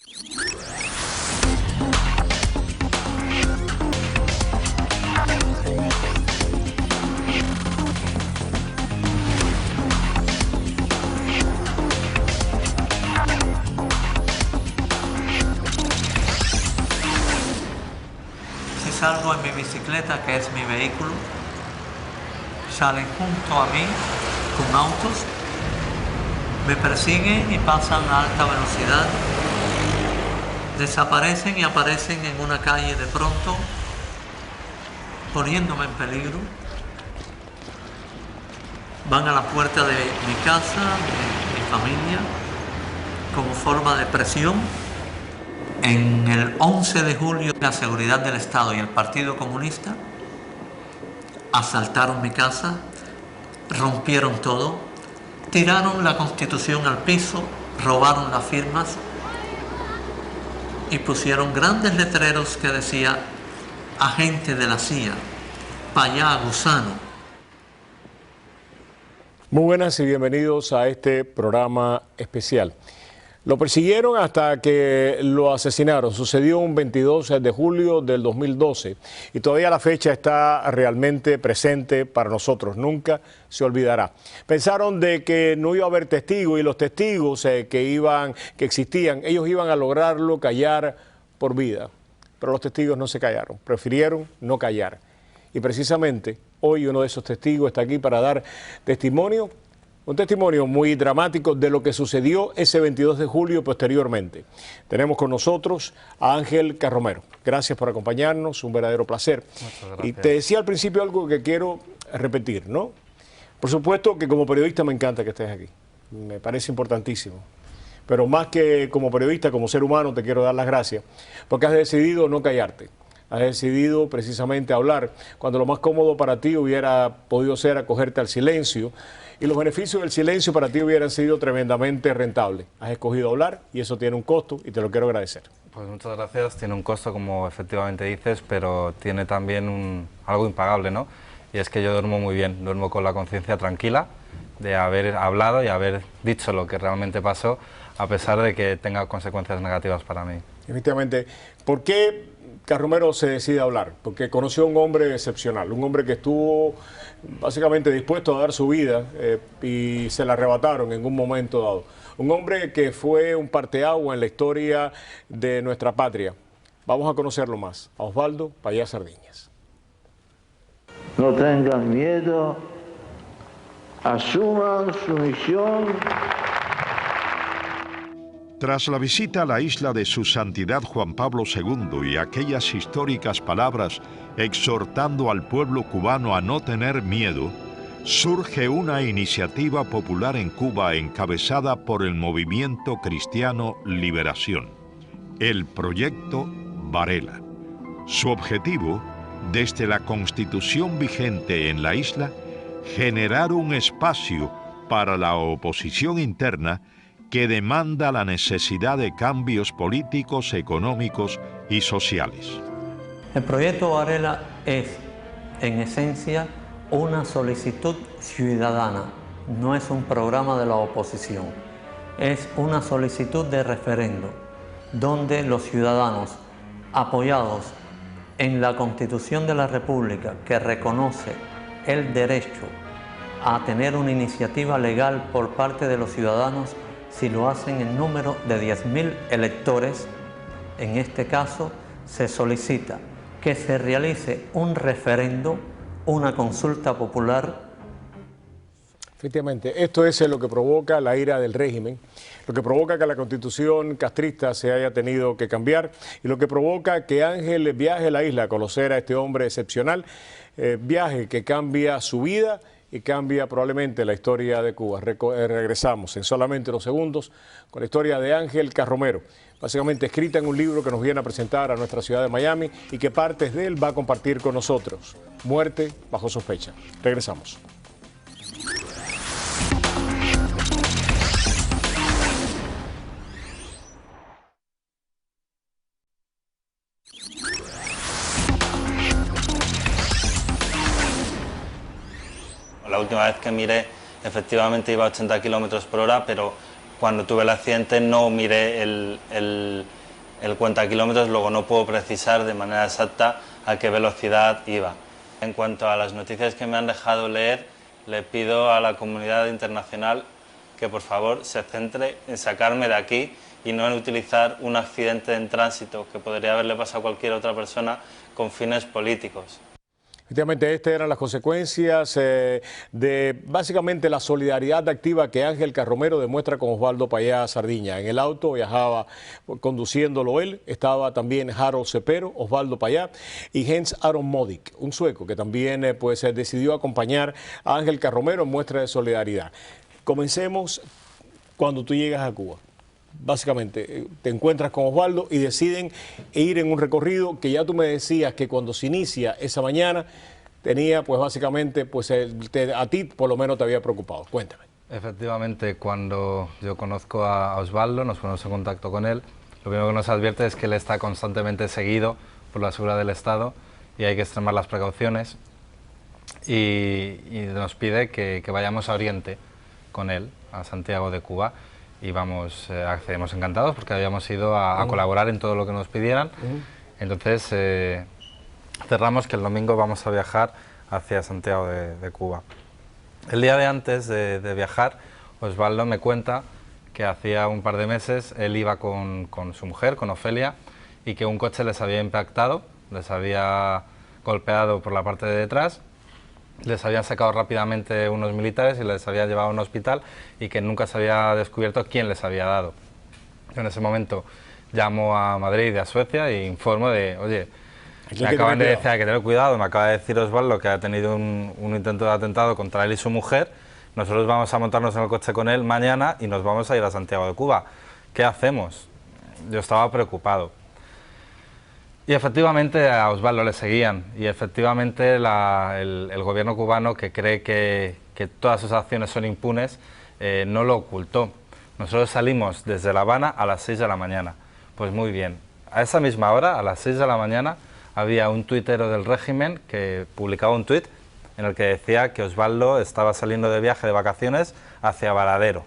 Si salgo en mi bicicleta, que es mi vehículo, salen junto a mí con autos, me persiguen y pasan a alta velocidad, desaparecen y aparecen en una calle de pronto, poniéndome en peligro. Van a la puerta de mi casa, de mi familia, como forma de presión. En el 11 de julio, la seguridad del Estado y el Partido Comunista asaltaron mi casa, rompieron todo, tiraron la Constitución al piso, robaron las firmas y pusieron grandes letreros que decía agente de la CIA, pa' allá gusano. Muy buenas y bienvenidos a este programa especial. Lo persiguieron hasta que lo asesinaron. Sucedió un 22 de julio del 2012 y todavía la fecha está realmente presente para nosotros. Nunca se olvidará. Pensaron de que no iba a haber testigos y los testigos que existían, ellos iban a lograrlo callar por vida. Pero los testigos no se callaron, prefirieron no callar. Y precisamente hoy uno de esos testigos está aquí para dar testimonio. Un testimonio muy dramático de lo que sucedió ese 22 de julio posteriormente. Tenemos con nosotros a Ángel Carromero. Gracias por acompañarnos, un verdadero placer. Muchas gracias. Y te decía al principio algo que quiero repetir, ¿no? Por supuesto que como periodista me encanta que estés aquí. Me parece importantísimo. Pero más que como periodista, como ser humano, te quiero dar las gracias porque has decidido no callarte. Has decidido precisamente hablar cuando lo más cómodo para ti hubiera podido ser acogerte al silencio y los beneficios del silencio para ti hubieran sido tremendamente rentables. Has escogido hablar y eso tiene un costo y te lo quiero agradecer. Pues muchas gracias. Tiene un costo, como efectivamente dices, pero tiene también algo impagable, ¿no? Y es que yo duermo muy bien, duermo con la conciencia tranquila de haber hablado y haber dicho lo que realmente pasó, a pesar de que tenga consecuencias negativas para mí. Efectivamente. ¿Por qué Carromero se decide hablar? Porque conoció a un hombre excepcional, un hombre que estuvo básicamente dispuesto a dar su vida y se la arrebataron en un momento dado. Un hombre que fue un parteagua en la historia de nuestra patria. Vamos a conocerlo más. A Osvaldo Payá Sardiñas. No tengan miedo, asuman su misión. Tras la visita a la isla de Su Santidad Juan Pablo II y aquellas históricas palabras exhortando al pueblo cubano a no tener miedo, surge una iniciativa popular en Cuba encabezada por el movimiento cristiano Liberación, el Proyecto Varela. Su objetivo, desde la Constitución vigente en la isla, generar un espacio para la oposición interna que demanda la necesidad de cambios políticos, económicos y sociales. El proyecto Varela es, en esencia, una solicitud ciudadana, no es un programa de la oposición, es una solicitud de referendo, donde los ciudadanos, apoyados en la Constitución de la República, que reconoce el derecho a tener una iniciativa legal por parte de los ciudadanos, si lo hacen en número de 10.000 electores, en este caso se solicita que se realice un referendo, una consulta popular. Efectivamente, esto es lo que provoca la ira del régimen, lo que provoca que la Constitución castrista se haya tenido que cambiar y lo que provoca que Ángel viaje a la isla a conocer a este hombre excepcional, viaje que cambia su vida y cambia probablemente la historia de Cuba. Regresamos en solamente unos segundos con la historia de Ángel Carromero, básicamente escrita en un libro que nos viene a presentar a nuestra ciudad de Miami y que partes de él va a compartir con nosotros. Muerte bajo sospecha. Regresamos. La última vez que miré, efectivamente iba a 80 kilómetros por hora, pero cuando tuve el accidente no miré el cuentakilómetros, luego no puedo precisar de manera exacta a qué velocidad iba. En cuanto a las noticias que me han dejado leer, le pido a la comunidad internacional que por favor se centre en sacarme de aquí y no en utilizar un accidente en tránsito que podría haberle pasado a cualquier otra persona con fines políticos. Efectivamente, estas eran las consecuencias de básicamente la solidaridad activa que Ángel Carromero demuestra con Osvaldo Payá Sardiña. En el auto viajaba conduciéndolo él, estaba también Harold Cepero, Osvaldo Payá y Jens Aron Modig, un sueco que también pues decidió acompañar a Ángel Carromero en muestra de solidaridad. Comencemos cuando tú llegas a Cuba. Básicamente, te encuentras con Osvaldo y deciden ir en un recorrido que ya tú me decías que cuando se inicia esa mañana tenía, pues básicamente, pues a ti por lo menos te había preocupado. Cuéntame. Efectivamente, cuando yo conozco a Osvaldo, nos ponemos en contacto con él, lo primero que nos advierte es que él está constantemente seguido por la seguridad del Estado y hay que extremar las precauciones y nos pide que vayamos a Oriente con él, a Santiago de Cuba. Y vamos, accedemos encantados porque habíamos ido a colaborar en todo lo que nos pidieran. Entonces cerramos que el domingo vamos a viajar hacia Santiago de Cuba. El día de antes de viajar, Osvaldo me cuenta que hacía un par de meses él iba con su mujer, con Ofelia, y que un coche les había impactado, les había golpeado por la parte de detrás. Les habían sacado rápidamente unos militares y les habían llevado a un hospital y que nunca se había descubierto quién les había dado. Yo en ese momento llamo a Madrid y a Suecia e informo de, oye, me acaban de decir que tener cuidado, me acaba de decir Osvaldo que ha tenido un intento de atentado contra él y su mujer, nosotros vamos a montarnos en el coche con él mañana y nos vamos a ir a Santiago de Cuba. ¿Qué hacemos? Yo estaba preocupado. Y efectivamente a Osvaldo le seguían y efectivamente el gobierno cubano, que cree que todas sus acciones son impunes, no lo ocultó. Nosotros salimos desde La Habana a las 6 de la mañana. Pues muy bien, a esa misma hora, a las 6 de la mañana, había un tuitero del régimen que publicaba un tuit en el que decía que Osvaldo estaba saliendo de viaje de vacaciones hacia Varadero.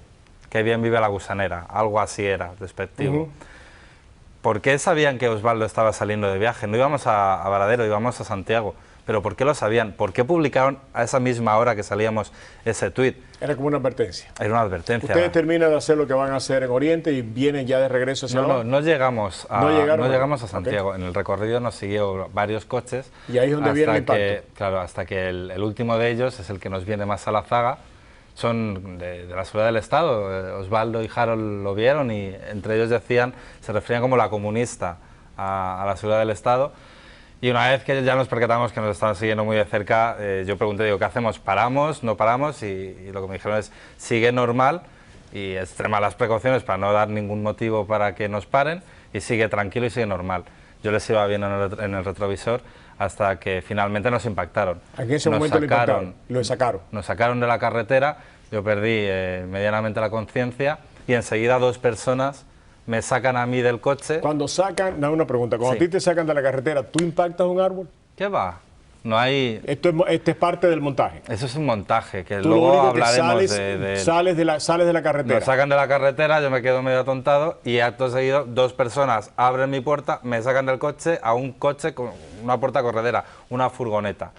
Que bien vive la gusanera, algo así era, despectivo. ¿Por qué sabían que Osvaldo estaba saliendo de viaje? No íbamos a Varadero, íbamos a Santiago. ¿Pero por qué lo sabían? ¿Por qué publicaron a esa misma hora que salíamos ese tuit? Era como una advertencia. Era una advertencia. Ustedes terminan de hacer lo que van a hacer en Oriente y vienen ya de regreso a esa hora. No llegamos a, no llegamos a Santiago. Okay. En el recorrido nos siguió varios coches. Y ahí es donde viene el impacto. Claro, hasta que el último de ellos es el que nos viene más a la zaga. Son de la seguridad del Estado. Osvaldo y Harold lo vieron y entre ellos decían, se referían como la comunista a la seguridad del Estado. Y una vez que ya nos percatamos que nos estaban siguiendo muy de cerca, yo pregunté, digo, ¿qué hacemos? ¿Paramos? ¿No paramos? Y lo que me dijeron es, sigue normal y extrema las precauciones para no dar ningún motivo para que nos paren y sigue tranquilo y sigue normal. Yo les iba bien en el retrovisor hasta que finalmente nos impactaron. ¿En ese momento lo sacaron? Nos sacaron de la carretera, yo perdí medianamente la conciencia y enseguida dos personas me sacan a mí del coche. Cuando sacan, una pregunta, cuando a ti te sacan de la carretera, ¿tú impactas un árbol? ¿Qué va? No hay... Esto es parte del montaje. Eso es un montaje, que luego hablaremos sales de la carretera. Nos sacan de la carretera, yo me quedo medio atontado y acto seguido dos personas abren mi puerta, me sacan del coche a un coche con una puerta corredera, una furgoneta.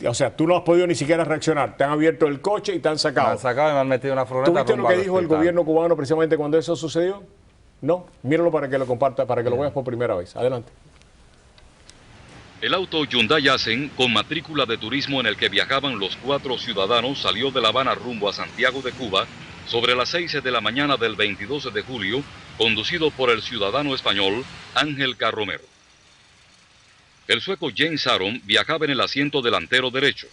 O sea, tú no has podido ni siquiera reaccionar, te han abierto el coche y te han sacado. Me han sacado y me han metido en una furgoneta. ¿Tú viste lo que dijo el gobierno cubano precisamente cuando eso sucedió? No, míralo para que lo comparta, para que lo veas por primera vez. Adelante. El auto Hyundai Accent con matrícula de turismo en el que viajaban los 4 ciudadanos salió de La Habana rumbo a Santiago de Cuba sobre las 6 de la mañana del 22 de julio, conducido por el ciudadano español Ángel Carromero. El sueco Jens Aron viajaba en el asiento delantero derecho,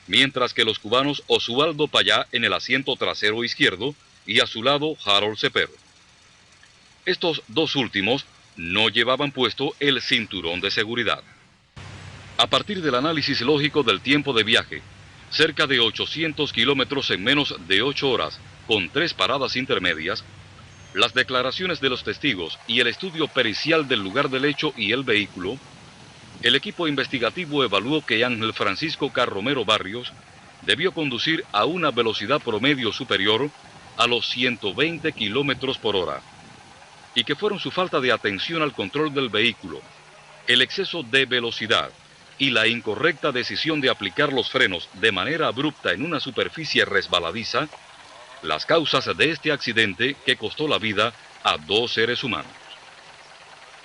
mientras que los cubanos Osvaldo Payá en el asiento trasero izquierdo y a su lado Harold Cepero. Estos dos últimos no llevaban puesto el cinturón de seguridad. A partir del análisis lógico del tiempo de viaje, cerca de 800 kilómetros en menos de 8 horas, con 3 paradas intermedias, las declaraciones de los testigos y el estudio pericial del lugar del hecho y el vehículo, el equipo investigativo evaluó que Ángel Francisco Carromero Barrios debió conducir a una velocidad promedio superior a los 120 kilómetros por hora, y que fueron su falta de atención al control del vehículo, el exceso de velocidad y la incorrecta decisión de aplicar los frenos de manera abrupta en una superficie resbaladiza, las causas de este accidente que costó la vida a 2 seres humanos.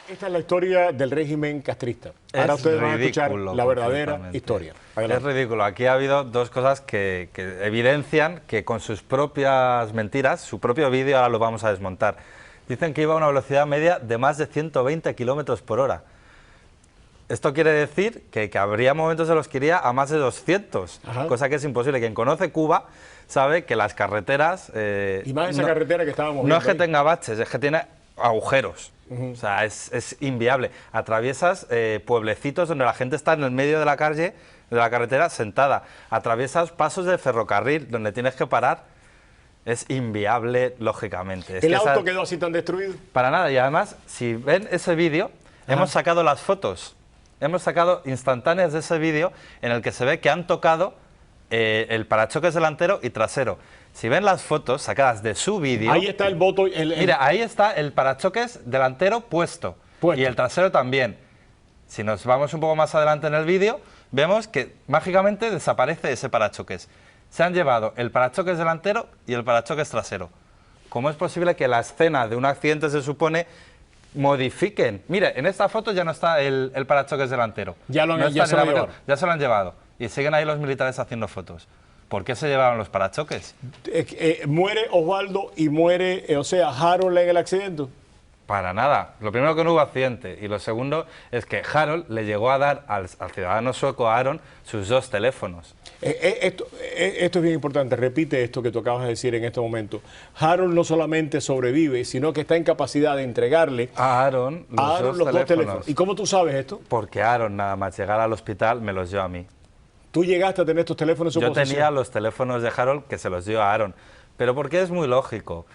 Esta es la historia del régimen castrista. Ahora ustedes van a escuchar la verdadera historia. Adelante. Es ridículo. Aquí ha habido dos cosas que evidencian que con sus propias mentiras, su propio vídeo, ahora lo vamos a desmontar. Dicen que iba a una velocidad media de más de 120 kilómetros por hora. Esto quiere decir que habría momentos en los que iría a más de 200, cosa que es imposible. Quien conoce Cuba sabe que las carreteras... y más esa carretera que estábamos viendo. No es que tenga baches, es que tiene agujeros. O sea, es inviable. Atraviesas pueblecitos donde la gente está en el medio de la calle, de la carretera, sentada. Atraviesas pasos de ferrocarril donde tienes que parar. Es inviable, lógicamente. ¿El auto quedó así tan destruido? Para nada. Y además, si ven ese vídeo, hemos sacado las fotos. Hemos sacado instantáneas de ese vídeo en el que se ve que han tocado el parachoques delantero y trasero. Si ven las fotos sacadas de su vídeo... Ahí está el voto... Mira, ahí está el parachoques delantero puesto. Y el trasero también. Si nos vamos un poco más adelante en el vídeo, vemos que mágicamente desaparece ese parachoques. Se han llevado el parachoques delantero y el parachoques trasero. ¿Cómo es posible que la escena de un accidente, se supone, modifiquen? Mire, en esta foto ya no está el parachoques delantero. Ya se lo han llevado. Y siguen ahí los militares haciendo fotos. ¿Por qué se llevaron los parachoques? ¿Muere Osvaldo y muere, Harold en el accidente? Para nada. Lo primero, que no hubo accidente. Y lo segundo es que Harold le llegó a dar al ciudadano sueco, a Aaron, sus 2 teléfonos. Esto es bien importante. Repite esto que tú acabas de decir en este momento. Harold no solamente sobrevive, sino que está en capacidad de entregarle a Aaron los 2 teléfonos. ¿Y cómo tú sabes esto? Porque Aaron, nada más llegar al hospital, me los dio a mí. ¿Tú llegaste a tener estos teléfonos en su posesión? Yo tenía los teléfonos de Harold, que se los dio a Aaron. Pero porque es muy lógico.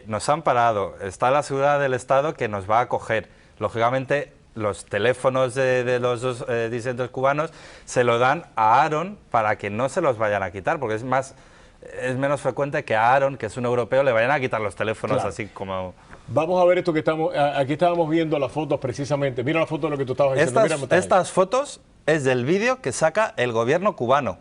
Nos han parado. Está la seguridad del Estado que nos va a acoger. Lógicamente, los teléfonos de los 2 disidentes cubanos se lo dan a Aaron para que no se los vayan a quitar, porque es menos frecuente que a Aaron, que es un europeo, le vayan a quitar los teléfonos, claro. Así como... Vamos a ver esto que estamos... Aquí estábamos viendo las fotos precisamente. Mira la foto de lo que tú estabas diciendo. Estas fotos es del vídeo que saca el gobierno cubano.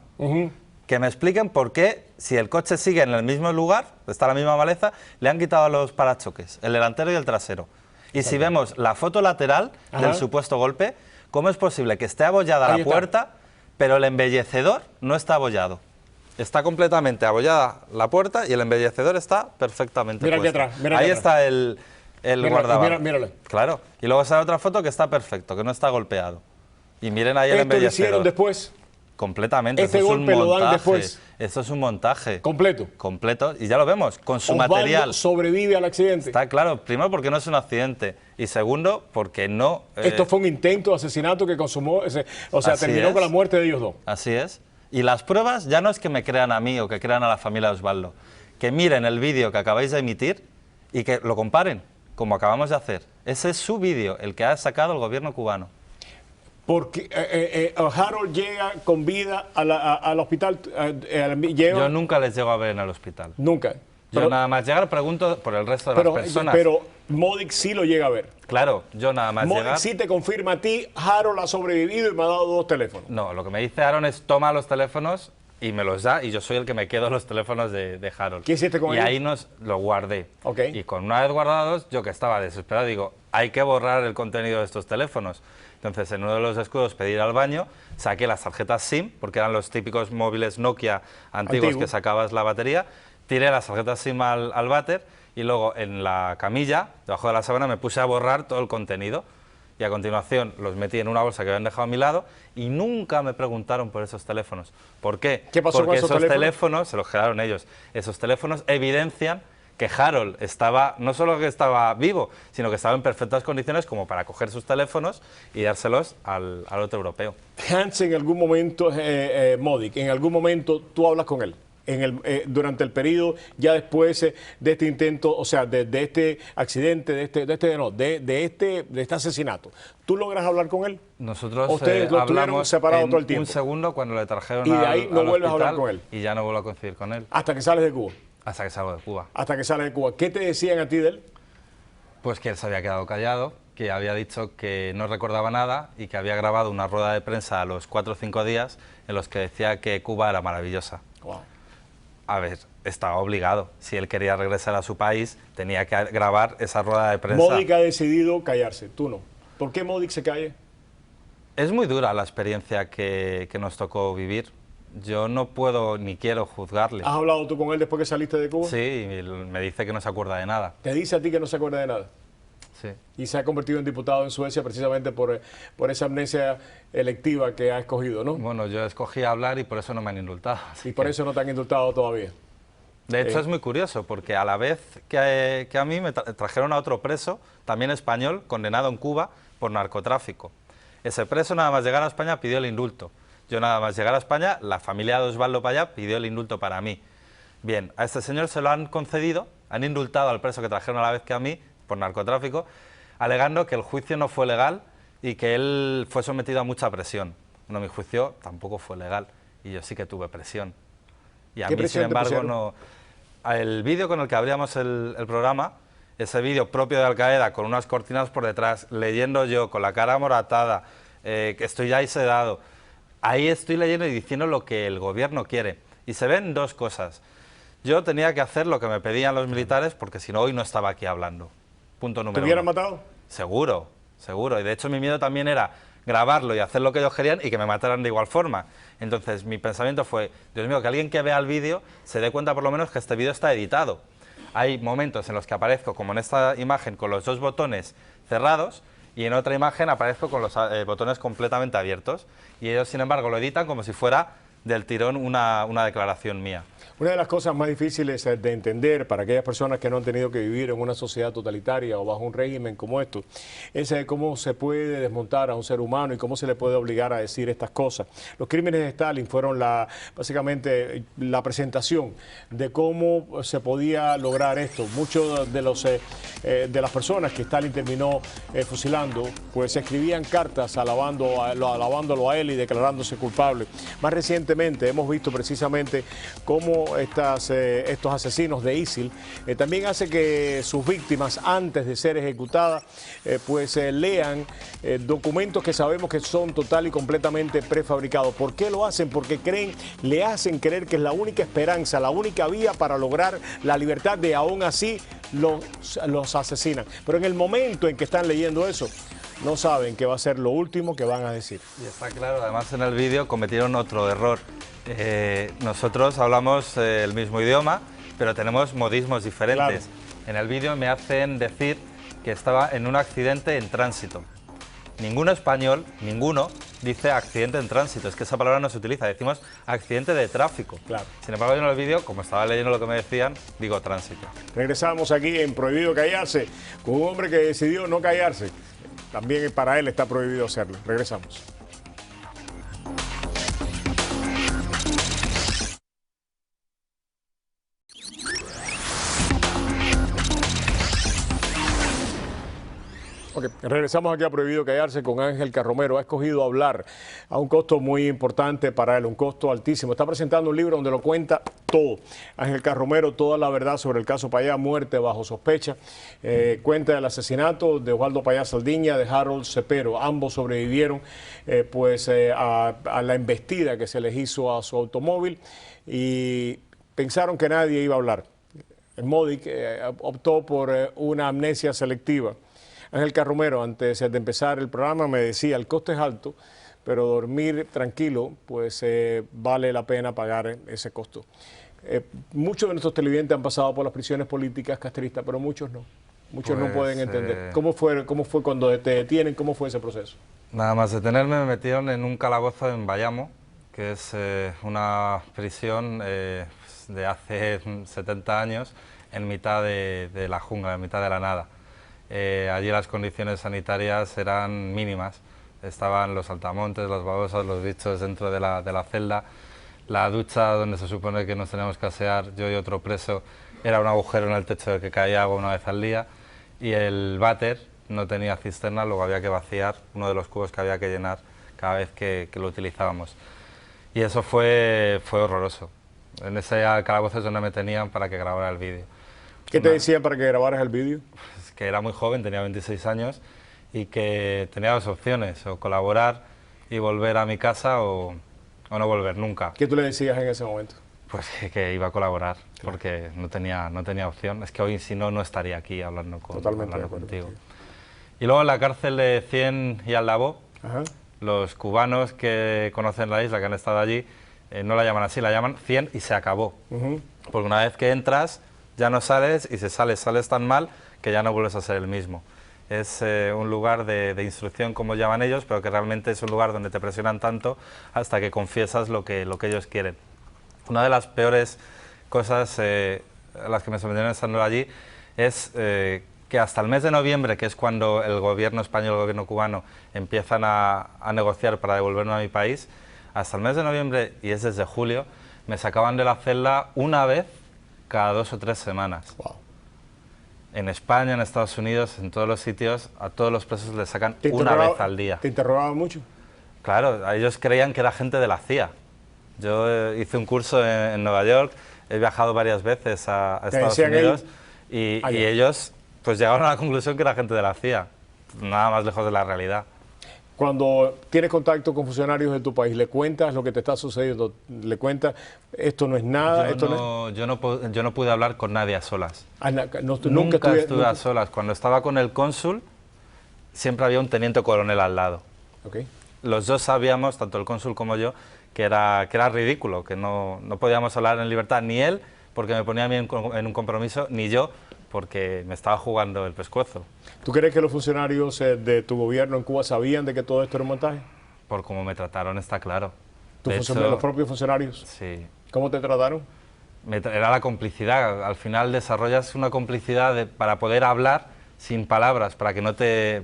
Que me expliquen por qué, si el coche sigue en el mismo lugar, está la misma maleza, le han quitado los parachoques, el delantero y el trasero. Y si vemos la foto lateral del supuesto golpe, ¿cómo es posible que esté abollada la puerta, pero el embellecedor no está abollado? Está completamente abollada la puerta y el embellecedor está perfectamente puesto. Aquí atrás, ahí está el guardabarros. Mírale. Claro. Y luego sale otra foto que está perfecto, que no está golpeado. Y miren ahí el embellecedor. ¿Esto lo hicieron después? Completamente. Este golpe lo dan después. Esto es un montaje. ¿Completo? Completo. Y ya lo vemos, con su Osvaldo material. ¿Sobrevive al accidente? Está claro. Primero, porque no es un accidente. Y segundo, porque no... Esto fue un intento de asesinato que consumó... terminó con la muerte de ellos 2. Así es. Y las pruebas ya no es que me crean a mí o que crean a la familia de Osvaldo. Que miren el vídeo que acabáis de emitir y que lo comparen, como acabamos de hacer. Ese es su vídeo, el que ha sacado el gobierno cubano. Porque Harold llega con vida al hospital. Yo nunca les llego a ver en el hospital. Nunca. Yo nada más llegar pregunto por el resto de las personas. Pero Modic sí lo llega a ver. Claro, yo nada más Modic llegar... sí te confirma a ti, Harold ha sobrevivido y me ha dado 2 teléfonos. No, lo que me dice Aaron es toma los teléfonos y me los da y yo soy el que me quedo los teléfonos de Harold. ¿Qué hiciste con él? Y ahí los guardé. Y con una vez guardados, yo que estaba desesperado, digo, hay que borrar el contenido de estos teléfonos. Entonces, en uno de los descuidos pedí ir al baño, saqué las tarjetas SIM, porque eran los típicos móviles Nokia antiguos que sacabas la batería, tiré las tarjetas SIM al váter y luego en la camilla, debajo de la sábana, me puse a borrar todo el contenido. Y a continuación los metí en una bolsa que habían dejado a mi lado y nunca me preguntaron por esos teléfonos. ¿Por qué? ¿Qué pasó Porque con esos teléfonos se los quedaron ellos. Esos teléfonos evidencian que Harold estaba, no solo que estaba vivo, sino que estaba en perfectas condiciones como para coger sus teléfonos y dárselos al otro europeo. Hans, en algún momento, Modic, en algún momento tú hablas con él. Durante el periodo, ya después de este intento, o sea, de este accidente, de este asesinato, ¿tú logras hablar con él? Nosotros ustedes lo tuvieron separado todo el tiempo. Un segundo cuando le trajeron y de ahí no vuelves a hablar con él. Y ya no vuelvo a coincidir con él. Hasta que sales de Cuba. Hasta que salgo de Cuba. Hasta que sales de Cuba. ¿Qué te decían a ti de él? Pues que él se había quedado callado, que había dicho que no recordaba nada y que había grabado una rueda de prensa a los 4 o 5 días en los que decía que Cuba era maravillosa. Wow. A ver, estaba obligado. Si él quería regresar a su país, tenía que grabar esa rueda de prensa. Módic ha decidido callarse, tú no. ¿Por qué Módic se calla? Es muy dura la experiencia que nos tocó vivir. Yo no puedo ni quiero juzgarle. ¿Has hablado tú con él después que saliste de Cuba? Sí, y me dice que no se acuerda de nada. Te dice a ti que no se acuerda de nada. Sí. Y se ha convertido en diputado en Suecia precisamente por esa amnesia electiva que ha escogido, ¿no? Bueno, yo escogí hablar y por eso no me han indultado. Y por eso no te han indultado todavía. De hecho, es muy curioso, porque a la vez que a mí me trajeron a otro preso, también español, condenado en Cuba por narcotráfico. Ese preso, nada más llegar a España, pidió el indulto. Yo nada más llegar a España, la familia de Osvaldo Payá pidió el indulto para mí. Bien, a este señor se lo han concedido, han indultado al preso que trajeron a la vez que a mí, por narcotráfico, alegando que el juicio no fue legal y que él fue sometido a mucha presión. Bueno, mi juicio tampoco fue legal y yo sí que tuve presión. Y a mí, sin embargo, no... El vídeo con el que abríamos el programa, ese vídeo propio de Al Qaeda, con unas cortinas por detrás, leyendo yo, con la cara amoratada, que estoy ya ahí sedado, ahí estoy leyendo y diciendo lo que el gobierno quiere. Y se ven dos cosas. Yo tenía que hacer lo que me pedían los militares, porque si no, hoy no estaba aquí hablando. Punto número 1. ¿Te hubieran matado? Seguro, seguro. Y de hecho mi miedo también era grabarlo y hacer lo que ellos querían y que me mataran de igual forma. Entonces mi pensamiento fue, Dios mío, que alguien que vea el vídeo se dé cuenta por lo menos que este vídeo está editado. Hay momentos en los que aparezco, como en esta imagen, con los dos botones cerrados, y en otra imagen aparezco con los botones completamente abiertos. Y ellos, sin embargo, lo editan como si fuera del tirón una declaración mía. Una de las cosas más difíciles de entender para aquellas personas que no han tenido que vivir en una sociedad totalitaria o bajo un régimen como esto, es cómo se puede desmontar a un ser humano y cómo se le puede obligar a decir estas cosas. Los crímenes de Stalin fueron básicamente la presentación de cómo se podía lograr esto. Muchos de las personas que Stalin terminó fusilando, pues escribían cartas alabándolo a él y declarándose culpable. Más recientemente hemos visto precisamente cómo estos asesinos de ISIL también hace que sus víctimas, antes de ser ejecutadas, lean documentos que sabemos que son total y completamente prefabricados. ¿Por qué lo hacen? Porque le hacen creer que es la única esperanza, la única vía para lograr la libertad, de aún así los asesinan. Pero en el momento en que están leyendo eso, no saben que va a ser lo último que van a decir. Y está claro, además en el vídeo cometieron otro error. Nosotros hablamos el mismo idioma, pero tenemos modismos diferentes. Claro. En el vídeo me hacen decir que estaba en un accidente en tránsito. Ningún español, ninguno, dice accidente en tránsito. Es que esa palabra no se utiliza, decimos accidente de tráfico. Claro. Sin embargo, yo en el vídeo, como estaba leyendo lo que me decían, digo tránsito. Regresamos aquí en Prohibido Callarse, con un hombre que decidió no callarse. También para él está prohibido hacerlo. Regresamos. Okay. Regresamos aquí a Prohibido Callarse con Ángel Carromero. Ha escogido hablar a un costo muy importante para él, un costo altísimo. Está presentando un libro donde lo cuenta todo. Ángel Carromero, toda la verdad sobre el caso Payá, muerte bajo sospecha. Cuenta el asesinato de Osvaldo Payá Saldiña, de Harold Cepero. Ambos sobrevivieron a la embestida que se les hizo a su automóvil y pensaron que nadie iba a hablar. El Módic optó por una amnesia selectiva. Ángel Carromero, antes de empezar el programa, me decía, el costo es alto, pero dormir tranquilo, pues vale la pena pagar ese costo. Muchos de nuestros televidentes han pasado por las prisiones políticas castristas, pero muchos no. Muchos no pueden entender. ¿Cómo fue cuando te detienen? ¿Cómo fue ese proceso? Nada más detenerme, me metieron en un calabozo en Bayamo, que es una prisión de hace 70 años, en mitad de la jungla, en mitad de la nada. Allí las condiciones sanitarias eran mínimas, estaban los saltamontes, las babosas, los bichos dentro de la celda, la ducha donde se supone que nos teníamos que asear, yo y otro preso, era un agujero en el techo del que caía agua una vez al día, y el váter no tenía cisterna, luego había que vaciar uno de los cubos que había que llenar cada vez que lo utilizábamos. Y eso fue horroroso. En ese calabozo es donde me tenían para que grabara el vídeo. ¿Qué te decían para que grabaras el vídeo? Es que era muy joven, tenía 26 años y que tenía dos opciones, o colaborar y volver a mi casa o no volver nunca. ¿Qué tú le decías en ese momento? Pues que iba a colaborar, porque no tenía opción. Es que hoy si no, no estaría aquí hablando, contigo. Y luego en la cárcel de Cien y Aldabó, los cubanos que conocen la isla, que han estado allí, no la llaman así, la llaman Cien y se acabó. Porque una vez que entras, ya no sales y si sales tan mal que ya no vuelves a ser el mismo. Es un lugar de instrucción, como llaman ellos, pero que realmente es un lugar donde te presionan tanto hasta que confiesas lo que ellos quieren. Una de las peores cosas a las que me sometieron estando allí es que hasta el mes de noviembre, que es cuando el gobierno español y el gobierno cubano empiezan a negociar para devolverme a mi país, hasta el mes de noviembre, y es desde julio, me sacaban de la celda una vez cada 2 o 3 semanas. Wow. En España, en Estados Unidos, en todos los sitios, a todos los presos les sacan una vez al día. ¿Te interrogaban mucho? Claro, ellos creían que era gente de la CIA. Yo hice un curso en Nueva York, he viajado varias veces a Estados Unidos y ellos pues llegaron a la conclusión que era gente de la CIA, nada más lejos de la realidad. Cuando tienes contacto con funcionarios de tu país, ¿le cuentas lo que te está sucediendo? ¿Le cuentas esto no es nada? Yo no pude hablar con nadie a solas. Nunca estuve a solas. Cuando estaba con el cónsul, siempre había un teniente coronel al lado. Okay. Los dos sabíamos, tanto el cónsul como yo, que era ridículo, que no podíamos hablar en libertad, ni él, porque me ponía a mí en un compromiso, ni yo, porque me estaba jugando el pescuezo. ¿Tú crees que los funcionarios de tu gobierno en Cuba sabían de que todo esto era un montaje? Por cómo me trataron está claro. ¿Los propios funcionarios? Sí. ¿Cómo te trataron? Era la complicidad. Al final desarrollas una complicidad para poder hablar sin palabras, para que no te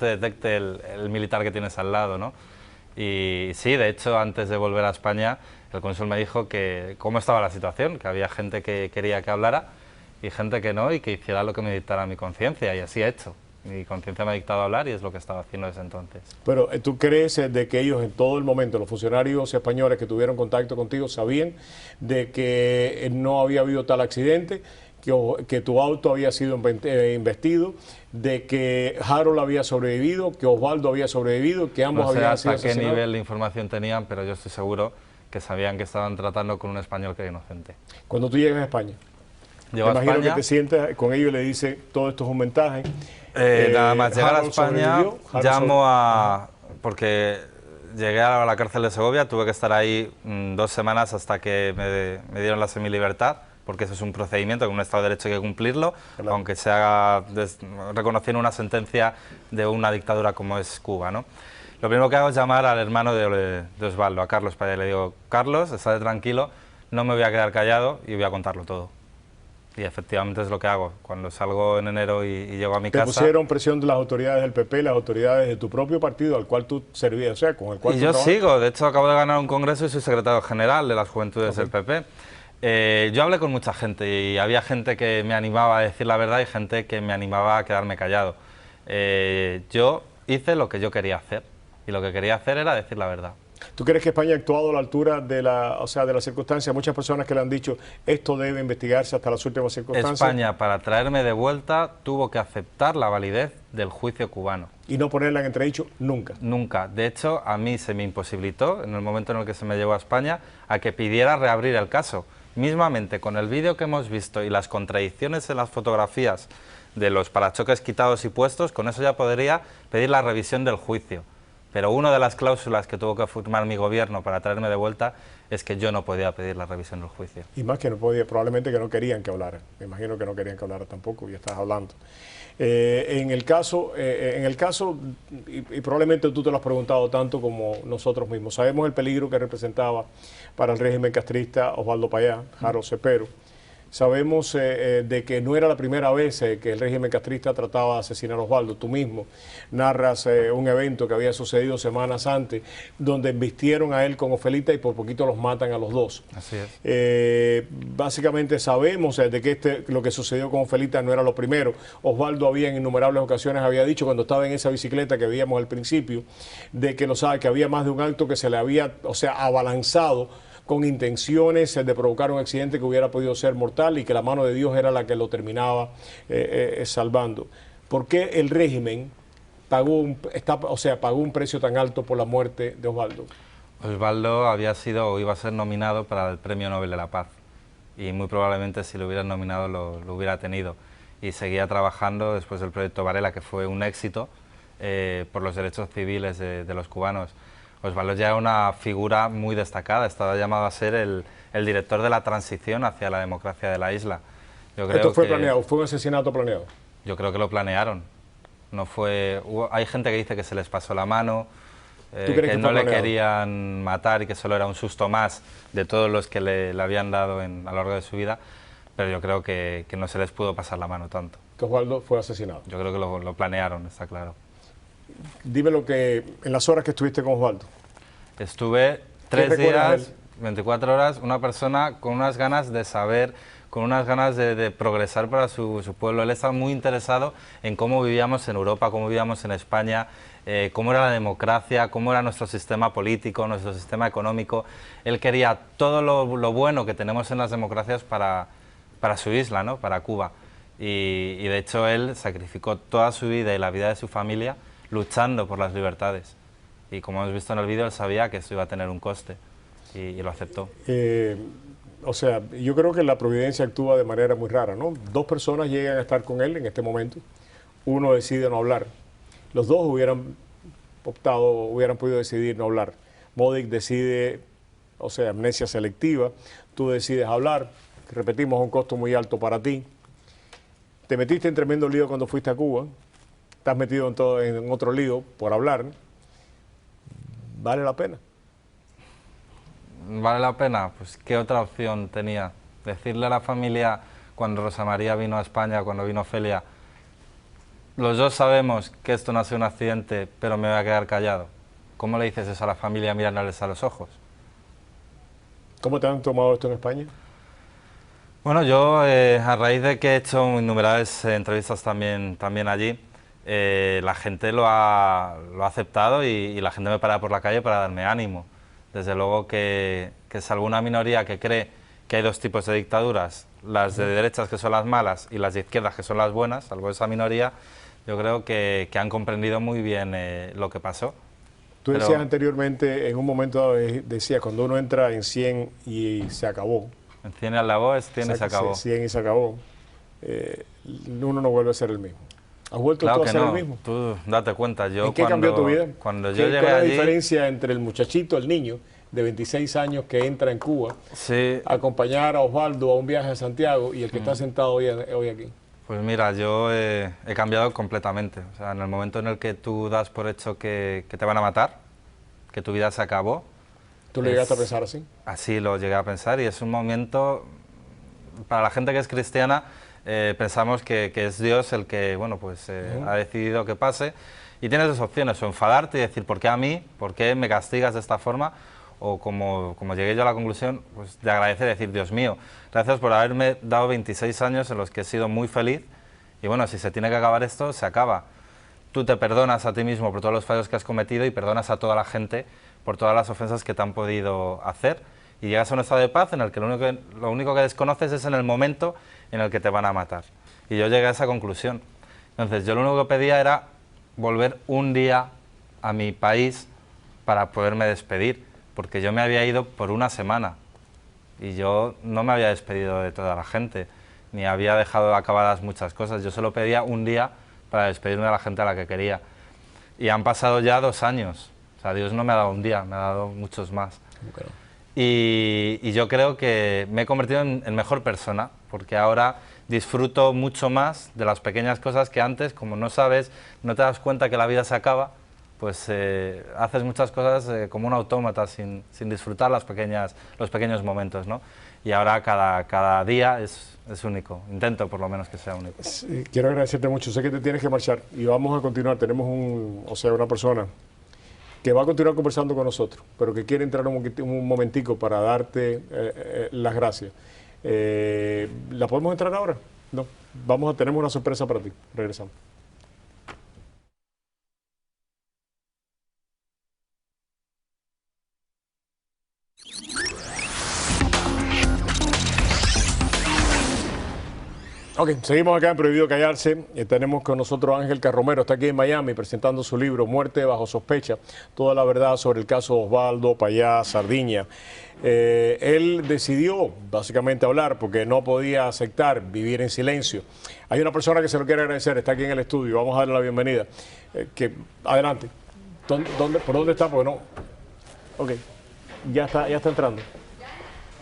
detecte el militar que tienes al lado, ¿no? Y sí, de hecho, antes de volver a España, el cónsul me dijo que cómo estaba la situación, que había gente que quería que hablara y gente que no, y que hiciera lo que me dictara mi conciencia, y así he hecho. Mi conciencia me ha dictado hablar y es lo que estaba haciendo desde entonces. Pero ¿tú crees de que ellos en todo el momento, los funcionarios españoles que tuvieron contacto contigo, sabían de que no había habido tal accidente, que tu auto había sido investido, de que Harold había sobrevivido, que Osvaldo había sobrevivido, que ambos habían sido asesinados? No sé hasta qué nivel de información tenían, pero yo estoy seguro que sabían que estaban tratando con un español que era inocente. Cuando tú llegas a España, me imagino que te sientas con ellos y le dices, todo esto es un montaje. Nada más llegar a España, llamo porque llegué a la cárcel de Segovia, tuve que estar ahí 2 semanas hasta que me dieron la semilibertad, porque eso es un procedimiento que en un Estado de Derecho hay que cumplirlo, claro, aunque se haga reconociendo una sentencia de una dictadura como es Cuba, ¿no? Lo primero que hago es llamar al hermano de Osvaldo, a Carlos, para le digo, Carlos, estate tranquilo, no me voy a quedar callado y voy a contarlo todo. Y efectivamente es lo que hago. Cuando salgo en enero y llego a mi casa... ¿Te pusieron presión de las autoridades del PP, las autoridades de tu propio partido al cual tú servías, o sea, con el cual tú trabajas? Sigo, de hecho acabo de ganar un congreso y soy secretario general de las Juventudes del PP. Yo hablé con mucha gente y había gente que me animaba a decir la verdad y gente que me animaba a quedarme callado. Yo hice lo que yo quería hacer y lo que quería hacer era decir la verdad. ¿Tú crees que España ha actuado a la altura de la circunstancia? Muchas personas que le han dicho esto debe investigarse hasta las últimas circunstancias. España, para traerme de vuelta, tuvo que aceptar la validez del juicio cubano. ¿Y no ponerla en entredicho nunca? Nunca. De hecho, a mí se me imposibilitó, en el momento en el que se me llevó a España, a que pidiera reabrir el caso. Mismamente, con el vídeo que hemos visto y las contradicciones en las fotografías de los parachoques quitados y puestos, con eso ya podría pedir la revisión del juicio. Pero una de las cláusulas que tuvo que firmar mi gobierno para traerme de vuelta es que yo no podía pedir la revisión del juicio. Y más que no podía, probablemente que no querían que hablara. Me imagino que no querían que hablara tampoco y estás hablando. En el caso, y probablemente tú te lo has preguntado tanto como nosotros mismos, sabemos el peligro que representaba para el régimen castrista Osvaldo Payá, Harold Cepero. Sabemos de que no era la primera vez que el régimen castrista trataba de asesinar a Osvaldo. Tú mismo narras un evento que había sucedido semanas antes, donde embistieron a él con Ofelita y por poquito los matan a los dos. Así es. Básicamente sabemos de que lo que sucedió con Ofelita no era lo primero. Osvaldo en innumerables ocasiones había dicho, cuando estaba en esa bicicleta que veíamos al principio, de que había más de un acto que se le había, abalanzado con intenciones de provocar un accidente que hubiera podido ser mortal y que la mano de Dios era la que lo terminaba salvando. ¿Por qué el régimen pagó un precio tan alto por la muerte de Osvaldo? Osvaldo había sido o iba a ser nominado para el Premio Nobel de la Paz y muy probablemente si lo hubieran nominado lo hubiera tenido, y seguía trabajando después del proyecto Varela, que fue un éxito por los derechos civiles de los cubanos. Osvaldo ya era una figura muy destacada, estaba llamado a ser el director de la transición hacia la democracia de la isla. Yo creo ¿Esto fue que, planeado? ¿Fue un asesinato planeado? Yo creo que lo planearon. No fue, hay gente que dice que se les pasó la mano, que no le querían matar y que solo era un susto más de todos los que le habían dado a lo largo de su vida, pero yo creo que no se les pudo pasar la mano tanto. Que Osvaldo fue asesinado. Yo creo que lo planearon, está claro. Dime lo que, en las horas que estuviste con Osvaldo. Estuve 3 días, 24 horas, una persona con unas ganas de saber, con unas ganas de progresar para su pueblo. Él estaba muy interesado en cómo vivíamos en Europa, cómo vivíamos en España, cómo era la democracia, cómo era nuestro sistema político, nuestro sistema económico. Él quería todo lo bueno que tenemos en las democracias para su isla, ¿no? Para Cuba. Y de hecho él sacrificó toda su vida y la vida de su familia luchando por las libertades. Y como hemos visto en el vídeo, él sabía que esto iba a tener un coste y lo aceptó. O sea, yo creo que la providencia actúa de manera muy rara, ¿no? Dos personas llegan a estar con él en este momento, uno decide no hablar. Los dos hubieran podido decidir no hablar. Modic decide, o sea, amnesia selectiva, tú decides hablar, repetimos, un costo muy alto para ti. Te metiste en tremendo lío cuando fuiste a Cuba, estás metido en otro lío por hablar. ¿Vale la pena? ¿Vale la pena? Pues ¿qué otra opción tenía? Decirle a la familia cuando Rosa María vino a España, cuando vino Ofelia, los dos sabemos que esto no ha sido un accidente, pero me voy a quedar callado. ¿Cómo le dices eso a la familia mirándoles a los ojos? ¿Cómo te han tomado esto en España? Bueno, yo a raíz de que he hecho innumerables entrevistas también allí, la gente lo ha aceptado y la gente me para por la calle para darme ánimo. Desde luego que salvo una minoría que cree que hay dos tipos de dictaduras, las de derechas que son las malas y las de izquierdas que son las buenas, salvo esa minoría, yo creo que han comprendido muy bien lo que pasó. Tú decías anteriormente, en un momento decías, cuando uno entra en 100 y se acabó. En 100 al lado es 100 y se acabó. 100 y se acabó. Uno no vuelve a ser el mismo. ¿Has vuelto tú a ser el mismo? Tú date cuenta. ¿En qué cambió tu vida? Cuando yo llegué allí... ¿Cuál es la diferencia entre el muchachito, el niño, de 26 años que entra en Cuba, a acompañar a Osvaldo a un viaje a Santiago y el que está sentado hoy aquí? Pues mira, yo he cambiado completamente. O sea, en el momento en el que tú das por hecho que te van a matar, que tu vida se acabó... ¿Tú le llegaste a pensar así? Así lo llegué a pensar y es un momento, para la gente que es cristiana, pensamos que es Dios el que, bueno, pues ha decidido que pase, y tienes dos opciones, o enfadarte y decir, ¿por qué a mí? ¿Por qué me castigas de esta forma? O como llegué yo a la conclusión, pues de agradecer y decir, Dios mío, gracias por haberme dado 26 años en los que he sido muy feliz, y bueno, si se tiene que acabar esto, se acaba. Tú te perdonas a ti mismo por todos los fallos que has cometido y perdonas a toda la gente por todas las ofensas que te han podido hacer, y llegas a un estado de paz en el que lo único que desconoces es en el momento en el que te van a matar. Y yo llegué a esa conclusión. Entonces yo lo único que pedía era volver un día a mi país para poderme despedir, porque yo me había ido por una semana y yo no me había despedido de toda la gente, ni había dejado acabadas muchas cosas. Yo solo pedía un día para despedirme de la gente a la que quería. Y han pasado ya 2 años. O sea, Dios no me ha dado un día, me ha dado muchos más. Y yo creo que me he convertido en mejor persona, porque ahora disfruto mucho más de las pequeñas cosas que antes, como no sabes, no te das cuenta que la vida se acaba, pues haces muchas cosas como un autómata, sin disfrutar los pequeños momentos, ¿no? Y ahora cada día es único, intento por lo menos que sea único. Sí, quiero agradecerte mucho, sé que te tienes que marchar y vamos a continuar, tenemos una persona que va a continuar conversando con nosotros, pero que quiere entrar un momentico para darte las gracias. ¿La podemos entrar ahora? No, tenemos una sorpresa para ti, regresamos. Ok, seguimos acá en Prohibido Callarse. Tenemos con nosotros a Ángel Carromero, está aquí en Miami presentando su libro Muerte bajo sospecha, toda la verdad sobre el caso Osvaldo Payá Sardiña. Él decidió básicamente hablar porque no podía aceptar vivir en silencio. Hay una persona que se lo quiere agradecer, está aquí en el estudio, vamos a darle la bienvenida. Adelante. ¿Por dónde está? Porque no. Ok, ya está entrando.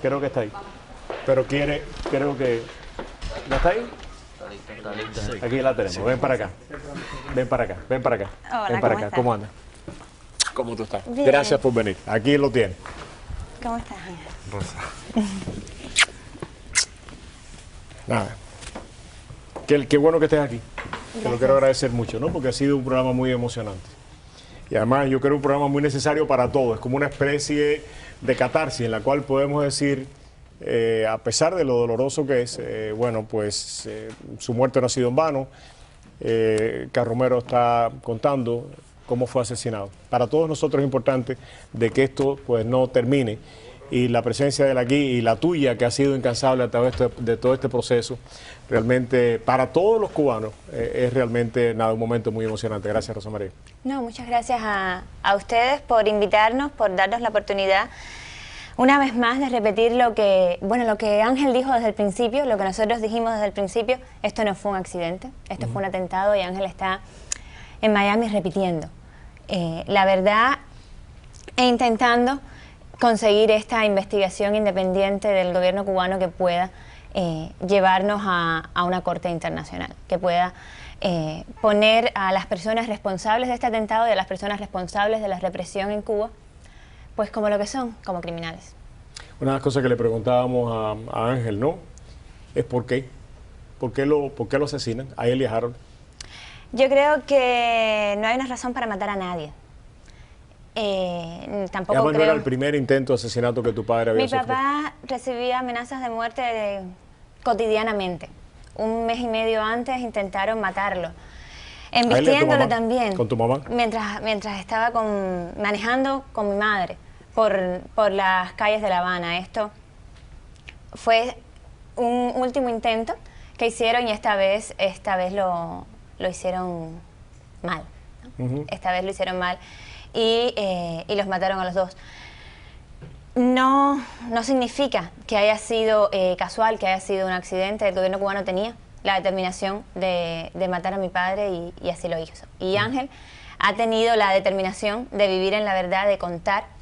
Creo que está ahí. Pero creo que... ¿Ya está ahí? Sí. Aquí la tenemos. Ven para acá. Ven para acá. Hola, ven para acá. ¿Cómo andas? ¿Cómo tú estás? Bien. Gracias por venir. Aquí lo tienes. ¿Cómo estás? Rosa. Nada. Qué bueno que estés aquí. Te lo quiero agradecer mucho, ¿no? Porque ha sido un programa muy emocionante. Y además yo creo un programa muy necesario para todos. Es como una especie de catarsis en la cual podemos decir, a pesar de lo doloroso que es, su muerte no ha sido en vano. Carromero está contando cómo fue asesinado. Para todos nosotros es importante de que esto pues no termine, y la presencia de él aquí y la tuya, que ha sido incansable a través de todo este proceso, realmente para todos los cubanos es realmente un momento muy emocionante. Gracias, Rosa María. No, muchas gracias a ustedes por invitarnos, por darnos la oportunidad una vez más de repetir lo que Ángel dijo desde el principio, lo que nosotros dijimos desde el principio. Esto no fue un accidente, esto fue un atentado, y Ángel está en Miami repitiendo la verdad e intentando conseguir esta investigación independiente del gobierno cubano que pueda llevarnos a una corte internacional, que pueda poner a las personas responsables de este atentado y a las personas responsables de la represión en Cuba, pues como lo que son, como criminales. Una de las cosas que le preguntábamos a Ángel, ¿no?, es ¿por qué? ¿Por qué lo asesinan a él y a Harold? Yo creo que no hay una razón para matar a nadie. Tampoco además creo... no era el primer intento de asesinato que tu padre había sufrido. Mi papá recibía amenazas de muerte cotidianamente. Un mes y medio antes intentaron matarlo, embistiéndolo también. ¿Con tu mamá? Mientras estaba manejando con mi madre por las calles de La Habana. Esto fue un último intento que hicieron, y esta vez lo hicieron mal, ¿no? Esta vez lo hicieron mal. Y los mataron a los dos. No significa que haya sido casual, que haya sido un accidente. El gobierno cubano tenía la determinación de matar a mi padre y así lo hizo. Y Ángel ha tenido la determinación de vivir en la verdad, de contar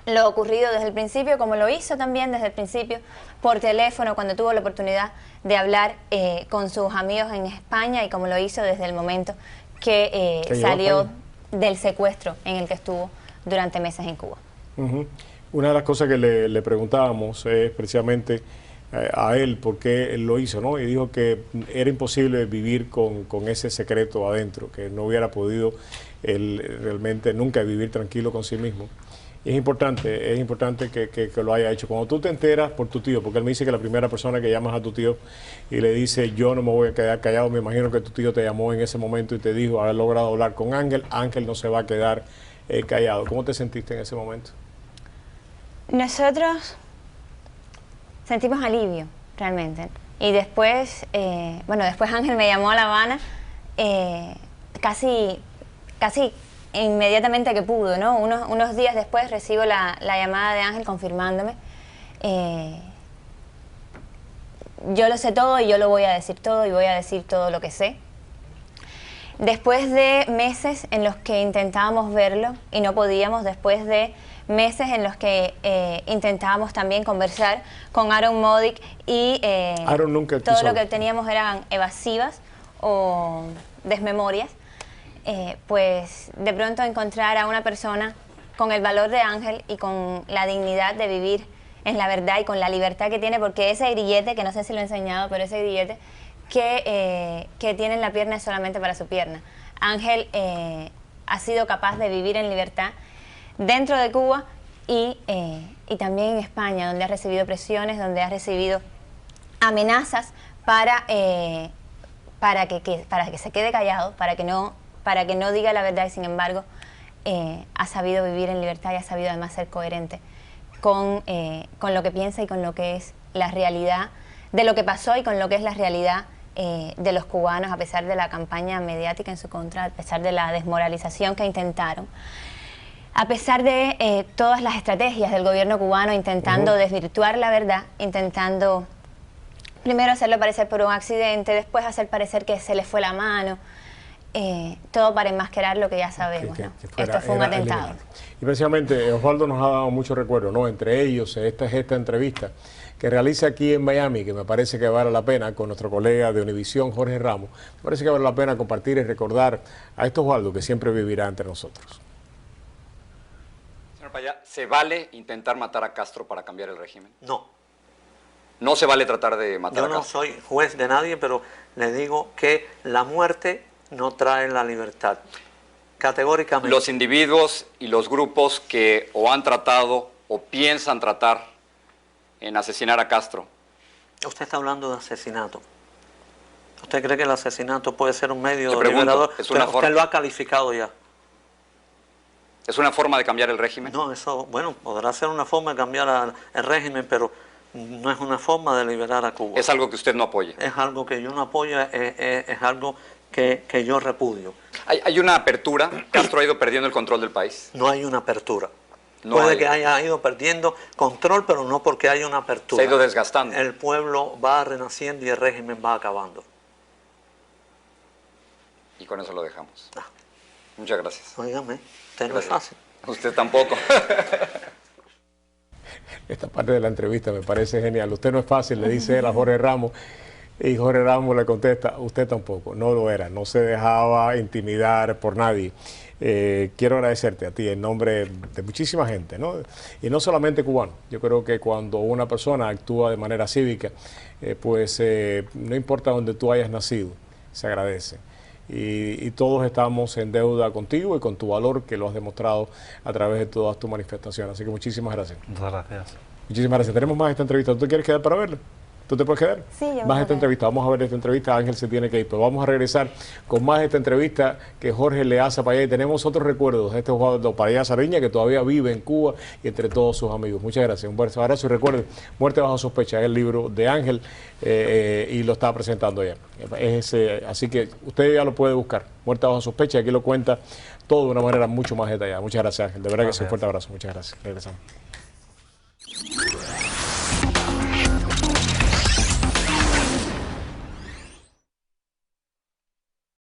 lo ocurrido desde el principio, como lo hizo también desde el principio por teléfono cuando tuvo la oportunidad de hablar con sus amigos en España, y como lo hizo desde el momento que salió del secuestro en el que estuvo durante meses en Cuba. Una de las cosas que le preguntábamos es precisamente a él por qué él lo hizo, ¿no? Y dijo que era imposible vivir con ese secreto adentro, que no hubiera podido él realmente nunca vivir tranquilo con sí mismo. Y es importante que lo haya hecho. Cuando tú te enteras por tu tío, porque él me dice que la primera persona que llamas a tu tío y le dice yo no me voy a quedar callado, me imagino que tu tío te llamó en ese momento y te dijo haber logrado hablar con Ángel, Ángel no se va a quedar callado. ¿Cómo te sentiste en ese momento? Nosotros sentimos alivio, realmente. Y después, después Ángel me llamó a La Habana casi inmediatamente que pudo, ¿no? Unos días después recibo la llamada de Ángel confirmándome. Yo lo sé todo y yo lo voy a decir todo y voy a decir todo lo que sé. Después de meses en los que intentábamos verlo y no podíamos, después de meses en los que intentábamos también conversar con Aaron Modic y Aaron nunca todo lo que teníamos eran evasivas o desmemorias, pues de pronto encontrar a una persona con el valor de Ángel y con la dignidad de vivir en la verdad y con la libertad que tiene, porque ese grillete, que no sé si lo he enseñado, pero ese grillete que tiene en la pierna es solamente para su pierna. Ángel ha sido capaz de vivir en libertad dentro de Cuba y también en España, donde ha recibido presiones, donde ha recibido amenazas para que se quede callado, para que no diga la verdad, y sin embargo ha sabido vivir en libertad y ha sabido además ser coherente con lo que piensa y con lo que es la realidad de lo que pasó y con lo que es la realidad de los cubanos, a pesar de la campaña mediática en su contra, a pesar de la desmoralización que intentaron, a pesar de todas las estrategias del gobierno cubano intentando desvirtuar la verdad, intentando primero hacerlo parecer por un accidente, después hacer parecer que se les fue la mano, todo para enmascarar lo que ya sabemos, ¿no? Esto fue un atentado. Y precisamente Osvaldo nos ha dado muchos recuerdos, ¿no? Entre ellos esta entrevista que realiza aquí en Miami, que me parece que vale la pena, con nuestro colega de Univisión, Jorge Ramos. Me parece que vale la pena compartir y recordar a este Osvaldo que siempre vivirá entre nosotros. Señor Payá, ¿se vale intentar matar a Castro para cambiar el régimen? No. No se vale tratar de matar a Yo Castro. no soy juez de nadie, pero le digo que la muerte no trae la libertad. Categóricamente. Los individuos y los grupos que o han tratado o piensan tratar en asesinar a Castro. Usted está hablando de asesinato. ¿Usted cree que el asesinato puede ser un medio Le pregunto, liberador? ¿es una Usted lo ha calificado ya. ¿Es una forma de cambiar el régimen? No, eso, bueno, podrá ser una forma de cambiar el régimen, pero no es una forma de liberar a Cuba. Es algo que usted no apoya. Es algo que yo no apoyo, es algo que yo repudio. Hay una apertura. Castro ha ido perdiendo el control del país. No hay una apertura. No Puede hay. que haya ido perdiendo control, pero no porque haya una apertura. Se ha ido desgastando. El pueblo va renaciendo y el régimen va acabando. Y con eso lo dejamos. Muchas gracias. Óigame, usted no es fácil. Usted tampoco. Esta parte de la entrevista me parece genial. Usted no es fácil, le dice él a Jorge Ramos. Y Jorge Ramos le contesta, usted tampoco, no lo era, no se dejaba intimidar por nadie. Quiero agradecerte a ti en nombre de muchísima gente, ¿no? Y no solamente cubanos. Yo creo que cuando una persona actúa de manera cívica, no importa donde tú hayas nacido, se agradece. Y todos estamos en deuda contigo y con tu valor que lo has demostrado a través de todas tus manifestaciones. Así que muchísimas gracias. Muchas gracias. Muchísimas gracias. Tenemos más esta entrevista. ¿Tú te quieres quedar para verla? ¿Tú te puedes quedar? Sí, yo me Más puedo esta entrevista. Vamos a ver esta entrevista. Ángel se tiene que ir, pero vamos a regresar con más de esta entrevista que Jorge le hace para allá. Y tenemos otros recuerdos de este Osvaldo Payá Sariña, que todavía vive en Cuba y entre todos sus amigos. Muchas gracias. Un fuerte abrazo y recuerden, Muerte bajo sospecha es el libro de Ángel y lo está presentando allá. Así que usted ya lo puede buscar. Muerte bajo sospecha. Aquí lo cuenta todo de una manera mucho más detallada. Muchas gracias, Ángel. De verdad que sí, un fuerte abrazo. Muchas gracias. Regresamos.